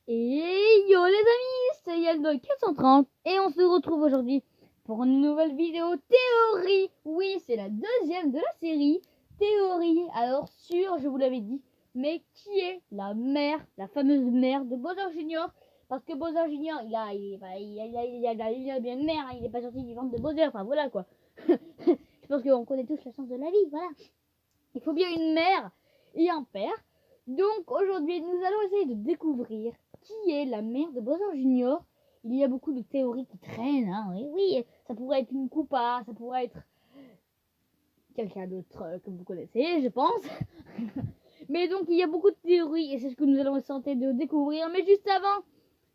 Et yo les amis, c'est Yaldo 430 et on se retrouve aujourd'hui pour une nouvelle vidéo théorie. Oui, c'est la deuxième de la série théorie. Alors je vous l'avais dit, mais qui est la mère, la fameuse mère de Bowser Junior? Parce que Bowser Junior, il a bien une mère, hein, il est pas sorti du ventre de Bowser, enfin voilà quoi. Je pense qu'on connaît tous la chance de la vie, voilà. Il faut bien une mère et un père. Donc aujourd'hui, nous allons essayer de découvrir qui est la mère de Bowser Junior. Il y a beaucoup de théories qui traînent. Hein. Oui, ça pourrait être une Koopa, ça pourrait être quelqu'un d'autre que vous connaissez, je pense. Mais donc il y a beaucoup de théories et c'est ce que nous allons tenter de découvrir. Mais juste avant,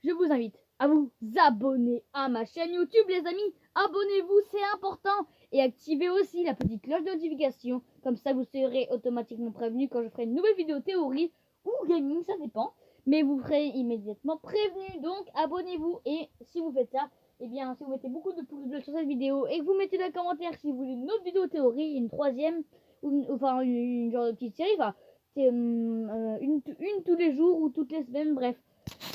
je vous invite à vous abonner à ma chaîne YouTube, les amis. Abonnez-vous, c'est important. Et activez aussi la petite cloche de notification. Comme ça, vous serez automatiquement prévenu quand je ferai une nouvelle vidéo théorie ou gaming, ça dépend. Mais vous serez immédiatement prévenu. Donc, abonnez-vous. Et si vous faites ça, eh bien, si vous mettez beaucoup de pouces bleus sur cette vidéo et que vous mettez dans les commentaires si vous voulez une autre vidéo théorie, une troisième, ou enfin une genre de petite série, enfin, c'est une tous les jours ou toutes les semaines, bref.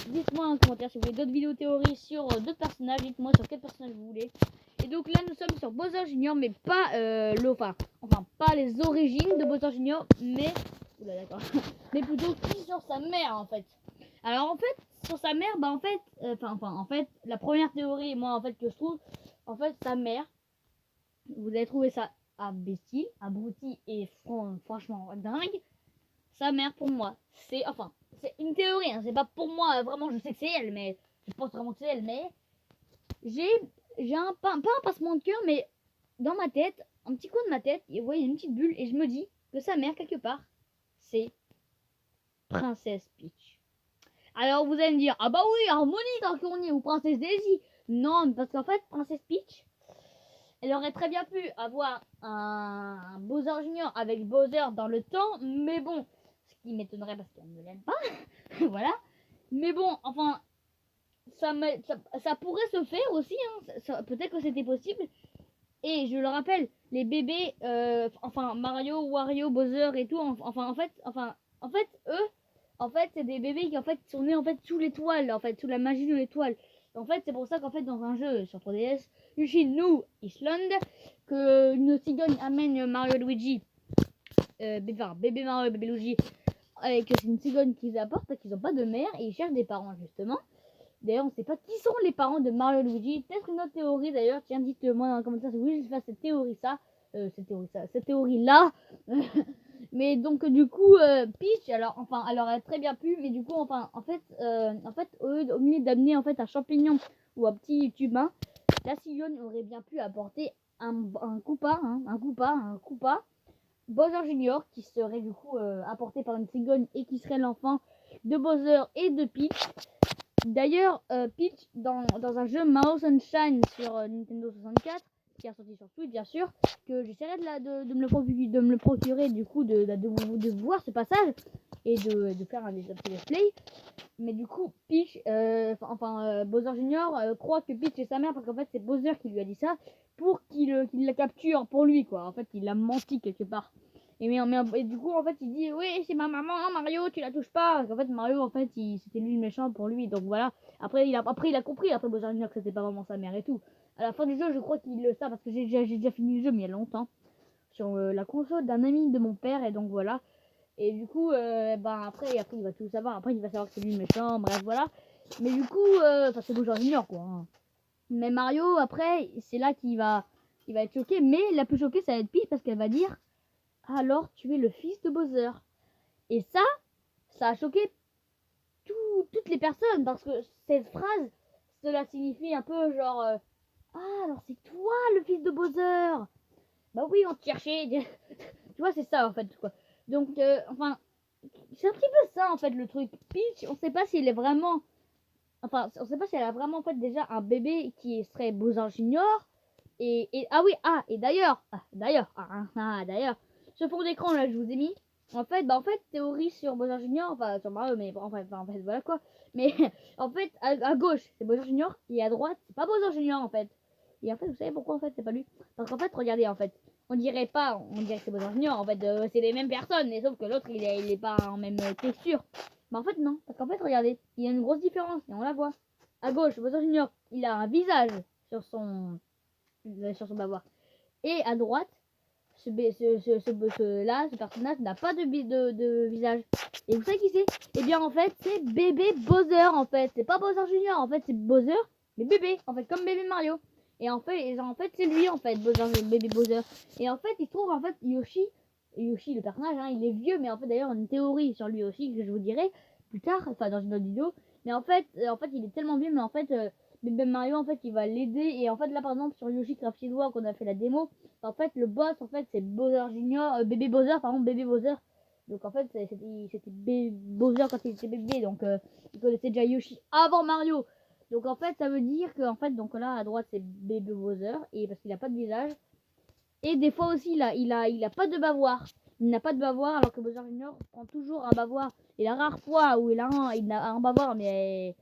Dites-moi en commentaire si vous voulez d'autres vidéos théories sur d'autres personnages. Dites-moi sur quel personnage vous voulez. Et donc là, nous sommes sur Bowser Junior, mais pas enfin pas les origines de Bowser Junior, mais oula, d'accord, mais plutôt sur sa mère en fait. Alors en fait, sur sa mère, bah en fait, la première théorie, moi en fait que je trouve, en fait sa mère, vous allez trouver ça imbécile, abruti et franchement dingue. Sa mère pour moi, c'est une théorie, hein, c'est pas pour moi vraiment, je sais que c'est elle, mais je pense vraiment que c'est elle, mais j'ai pas un passement de cœur, mais dans ma tête, un petit coin de ma tête, vous voyez une petite bulle et je me dis que sa mère quelque part, c'est Princesse Peach. Alors vous allez me dire, ah bah oui, Harmonie tant qu'on y est, ou Princesse Daisy. Non, parce qu'en fait, Princesse Peach, elle aurait très bien pu avoir un Bowser Junior avec Bowser dans le temps, mais bon, ce qui m'étonnerait parce qu'elle ne l'aime pas, voilà. Mais bon, enfin, ça pourrait se faire aussi, hein. Peut-être que c'était possible. Et je le rappelle, les bébés, Mario, Wario, Bowser et tout, en fait, eux, en fait, c'est des bébés qui en fait sont nés en fait sous l'étoile, en fait, sous la magie de l'étoile. En fait, c'est pour ça qu'en fait, dans un jeu sur 3DS, Yoshi New Island, que une cigogne amène Mario et Luigi, bébé Mario et bébé Luigi, et que c'est une cigogne qu'ils apportent parce qu'ils n'ont pas de mère et ils cherchent des parents justement. D'ailleurs, on ne sait pas qui sont les parents de Mario et Luigi. Peut-être une autre théorie d'ailleurs. Tiens, dites-moi dans les commentaires si vous voulez que je fasse cette théorie-là. Mais donc du coup, Peach, alors elle aurait très bien pu, mais du coup, en fait, au milieu d'amener en fait un champignon ou un petit humain, la cigogne aurait bien pu apporter un Koopa, un Koopa, Bowser Junior, qui serait du coup apporté par une cigogne et qui serait l'enfant de Bowser et de Peach. D'ailleurs, Peach, dans un jeu Mario Sunshine sur Nintendo 64, qui est sorti sur Switch bien sûr, que j'essaierai de me le procurer, du coup, de voir ce passage et de faire un let's play. Mais du coup, Peach, Bowser Junior croit que Peach est sa mère parce qu'en fait c'est Bowser qui lui a dit ça pour qu'il la capture pour lui, quoi. En fait, il a menti quelque part. Et du coup, en fait, il dit, oui, c'est ma maman, Mario, tu la touches pas. Parce qu'en fait, Mario, en fait, c'était lui le méchant pour lui. Donc voilà. Après, il a compris, après Bowser Junior, que c'était pas vraiment sa mère et tout. À la fin du jeu, je crois qu'il le sait, parce que j'ai déjà fini le jeu, mais il y a longtemps. Sur la console d'un ami de mon père, et donc voilà. Et du coup, après, il va tout savoir. Après, il va savoir que c'est lui le méchant, bref, voilà. Mais du coup, c'est Bowser Junior, quoi. Hein. Mais Mario, après, c'est là qu'il va être choqué. Mais la plus choquée, ça va être Peach, parce qu'elle va dire, alors tu es le fils de Bowser. Et ça a choqué toutes les personnes parce que cette phrase, cela signifie un peu genre ah, alors c'est toi le fils de Bowser. Bah oui, on te cherchait. Tu vois, c'est ça en fait quoi. Donc c'est un petit peu ça en fait le truc. Peach, on sait pas s'il est vraiment on sait pas si elle a vraiment en fait déjà un bébé qui serait Bowser Junior. Et d'ailleurs, ce fond d'écran là, je vous ai mis. En fait, théorie sur Bowser Junior, enfin sur Mario, mais en fait, voilà quoi. Mais en fait, à gauche, c'est Bowser Junior, et à droite, c'est pas Bowser Junior en fait. Et en fait, vous savez pourquoi en fait, c'est pas lui? Parce qu'en fait, regardez, en fait, on dirait que c'est Bowser Junior, en fait, c'est les mêmes personnes, mais sauf que l'autre, il est pas en même texture. Bah en fait non, parce qu'en fait regardez, il y a une grosse différence et on la voit. À gauche, Bowser Junior, il a un visage sur son bavoir. Et à droite, ce personnage n'a pas de visage. Et vous savez qui c'est? Eh bien en fait c'est bébé Bowser en fait. C'est pas Bowser Junior, en fait c'est Bowser, mais bébé, en fait comme bébé Mario. Et en fait c'est lui en fait, bébé Bowser. Et en fait il se trouve en fait Yoshi le personnage, hein, il est vieux, mais en fait d'ailleurs une théorie sur lui aussi que je vous dirai plus tard, enfin dans une autre vidéo. Mais en fait il est tellement vieux, mais en fait bébé Mario en fait il va l'aider. Et en fait là par exemple sur Yoshi Crafted World qu'on a fait la démo, en fait le boss en fait c'est Bowser Junior, bébé Bowser pardon, bébé Bowser. Donc en fait c'était Bowser quand il était bébé, donc il connaissait déjà Yoshi avant Mario. Donc en fait ça veut dire que en fait donc là à droite c'est bébé Bowser, et parce qu'il a pas de visage. Et des fois aussi il a pas de bavoir. Il n'a pas de bavoir, alors que Bowser Junior prend toujours un bavoir. Et la rare fois où il a un bavoir, mais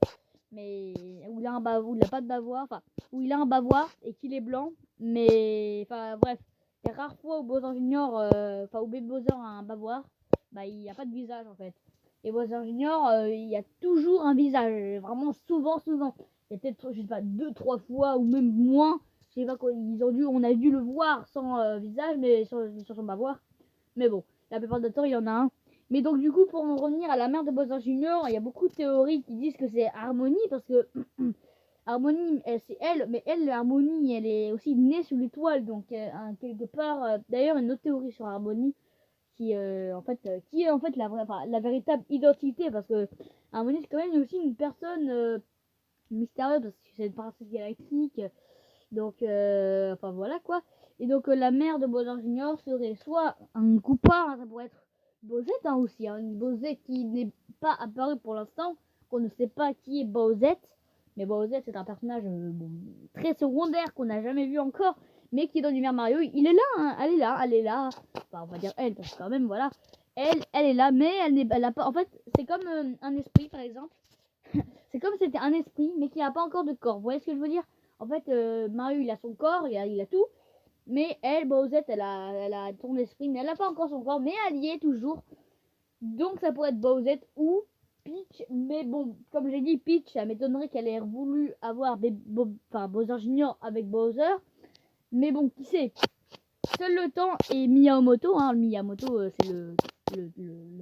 où il a pas de bavoir, enfin où il a un bavoir et qu'il est blanc, mais enfin bref, les rares fois où Bowser Junior, où Baby Bowser a un bavoir, bah il n'y a pas de visage en fait. Et Bowser Junior, il y a toujours un visage, vraiment souvent. Il y a peut-être, je sais pas, 2-3 fois ou même moins. Je sais pas quoi, on a dû le voir sans visage, mais sur son bavoir. Mais bon, la plupart du temps, il y en a un. Mais donc, du coup, pour en revenir à la mère de Bowser Junior, il y a beaucoup de théories qui disent que c'est Harmony, parce que Harmony, c'est elle, mais elle, Harmony, elle est aussi née sous l'étoile, donc quelque part. D'ailleurs, une autre théorie sur Harmony qui est en fait la véritable identité, parce que Harmony c'est quand même aussi une personne mystérieuse, parce que c'est une princesse galactique. Donc, enfin voilà quoi. Et donc, la mère de Bowser Junior serait soit un Koopa, hein, ça pourrait être Bowsette hein, aussi, hein, une Bowsette qui n'est pas apparue pour l'instant, qu'on ne sait pas qui est Bowsette. Mais Bowsette c'est un personnage très secondaire qu'on n'a jamais vu encore, mais qui est dans l'univers Mario. Il est là, hein, elle est là. Enfin, on va dire elle, parce que quand même, voilà. Elle est là, mais elle a pas. En fait, c'est comme un esprit, par exemple. C'est comme si c'était un esprit, mais qui n'a pas encore de corps. Vous voyez ce que je veux dire? En fait, Mario, il a son corps, il a tout. Mais elle, Bowsette, elle a son esprit, mais elle n'a pas encore son corps, mais elle y est toujours. Donc ça pourrait être Bowsette ou Peach. Mais bon, comme j'ai dit, Peach, ça m'étonnerait qu'elle ait voulu avoir Bowser Junior avec Bowser. Mais bon, qui sait? Seul le temps et Miyamoto, hein, Miyamoto c'est le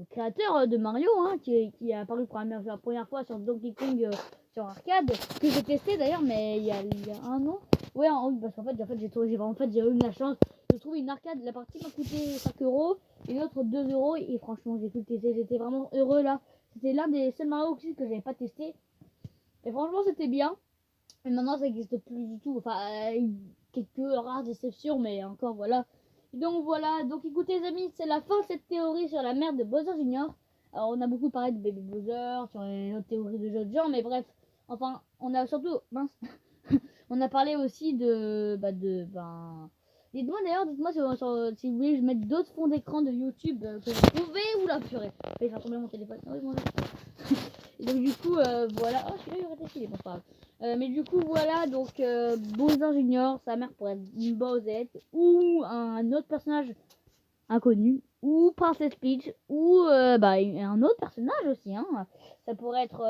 créateur de Mario, hein, qui est apparu pour la première fois sur Donkey Kong sur arcade, que j'ai testé d'ailleurs, mais il y a un an. Ouais, parce qu'en fait j'ai eu la chance de trouver une arcade. La partie m'a coûté 5 € et l'autre 2 € et franchement j'ai tout testé, j'étais vraiment heureux là. C'était l'un des seuls Mario aussi que j'avais pas testé et franchement c'était bien. Et maintenant ça n'existe plus du tout, enfin quelques rares déceptions, mais encore voilà. Donc voilà, donc écoutez les amis, c'est la fin de cette théorie sur la mère de Bowser Junior. Alors on a beaucoup parlé de Baby Bowser, sur les autres théories de jeux de genre, mais bref, enfin on a surtout, mince, on a parlé aussi dites-moi d'ailleurs, si vous voulez que je mette d'autres fonds d'écran de YouTube que vous pouvez, ou la purée, je vais faire tomber mon téléphone. Ah oui, et donc du coup, voilà, oh celui-là il aurait été filé, bon pas grave. Mais du coup voilà, donc Bowser Junior, sa mère pourrait être une Bowsette ou un autre personnage inconnu, ou Princess Peach, ou un autre personnage aussi, hein. Ça pourrait être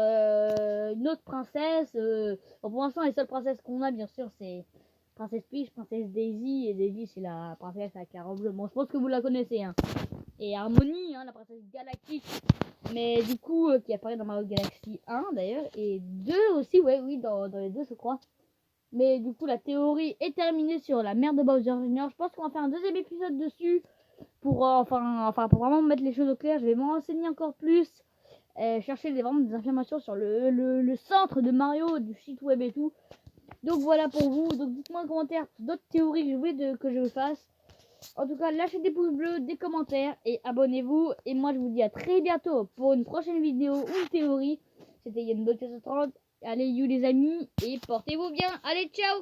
une autre princesse. Bon, pour l'instant les seules princesses qu'on a bien sûr c'est Princess Peach, Princesse Daisy, et Daisy c'est la princesse avec un robe bleue. Bon je pense que vous la connaissez, hein. Et Harmony, hein, la princesse galactique, mais du coup qui apparaît dans Mario Galaxy 1 d'ailleurs, et 2 aussi, ouais, oui, dans les deux je crois. Mais du coup la théorie est terminée sur la mère de Bowser Junior. Je pense qu'on va faire un deuxième épisode dessus pour pour vraiment mettre les choses au clair. Je vais m'en renseigner encore plus, chercher vraiment des informations sur le centre de Mario, du site web et tout. Donc voilà pour vous, donc dites-moi en commentaire d'autres théories que je voulais que je fasse. En tout cas, lâchez des pouces bleus, des commentaires et abonnez-vous. Et moi, je vous dis à très bientôt pour une prochaine vidéo ou une théorie. C'était Yann 430. Allez, you les amis, et portez-vous bien. Allez, ciao!